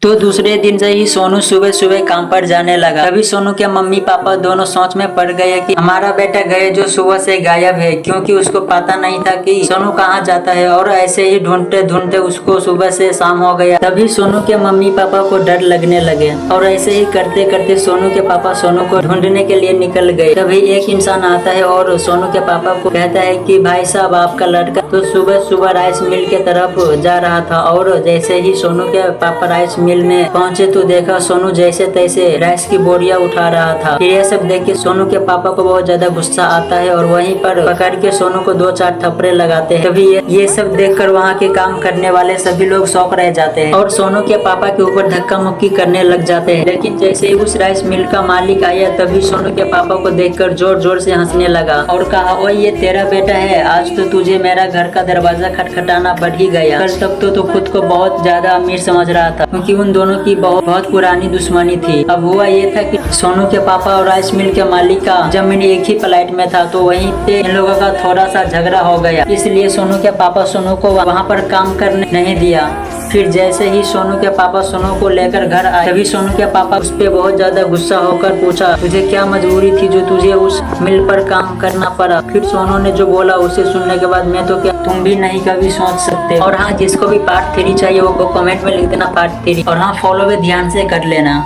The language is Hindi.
तो दूसरे दिन से ही सोनू सुबह सुबह काम पर जाने लगा। तभी सोनू के मम्मी पापा दोनों सोच में पड़ गए कि हमारा बेटा गए जो सुबह से गायब है, क्योंकि उसको पता नहीं था कि सोनू कहाँ जाता है। और ऐसे ही ढूंढते ढूंढते उसको सुबह से शाम हो गया। तभी सोनू के मम्मी पापा को डर लगने लगे और ऐसे ही करते करते सोनू के पापा सोनू को ढूंढने के लिए निकल गए। तभी एक इंसान आता है और सोनू के पापा को कहता है कि भाई साहब, आपका लड़का तो सुबह सुबह राइस मिल के तरफ जा रहा था। और जैसे ही सोनू के पापा राइस मिल में पहुंचे तो देखा सोनू जैसे तैसे राइस की बोरिया उठा रहा था। फिर ये सब देख के सोनू के पापा को बहुत ज्यादा गुस्सा आता है और वहीं पर पकड़ के सोनू को 2-4 थप्पड़े लगाते हैं। तभी ये सब देखकर वहाँ के काम करने वाले सभी लोग शौक रह जाते हैं और सोनू के पापा के ऊपर धक्का मुक्की करने लग जाते हैं। लेकिन जैसे ही उस राइस मिल का मालिक आया तभी सोनू के पापा को देखकर जोर जोर से हंसने लगा और कहा, ओए ये तेरा बेटा है, आज तो तुझे मेरा घर का दरवाजा खटखटाना बढ़ ही गया। कल तक तो खुद को बहुत ज्यादा अमीर समझ रहा था, क्योंकि उन दोनों की बहुत पुरानी दुश्मनी थी। अब हुआ ये था कि सोनू के पापा और राइस मिल के मालिक का जमीन एक ही फ्लाइट में था, तो वहीं पे इन लोगों का थोड़ा सा झगड़ा हो गया। इसलिए सोनू के पापा सोनू को वहाँ पर काम करने नहीं दिया। फिर जैसे ही सोनू के पापा सोनू को लेकर घर आए तभी सोनू के पापा उस पे बहुत ज्यादा गुस्सा होकर पूछा, तुझे क्या मजबूरी थी जो तुझे उस मिल पर काम करना पड़ा। फिर सोनू ने जो बोला उसे सुनने के बाद मैं तो क्या तुम भी नहीं कभी सोच सकते। और हाँ, जिसको भी पार्ट 3 चाहिए वो कमेंट में लिख देना पार्ट 3। और हाँ, फॉलो भी ध्यान से कर लेना।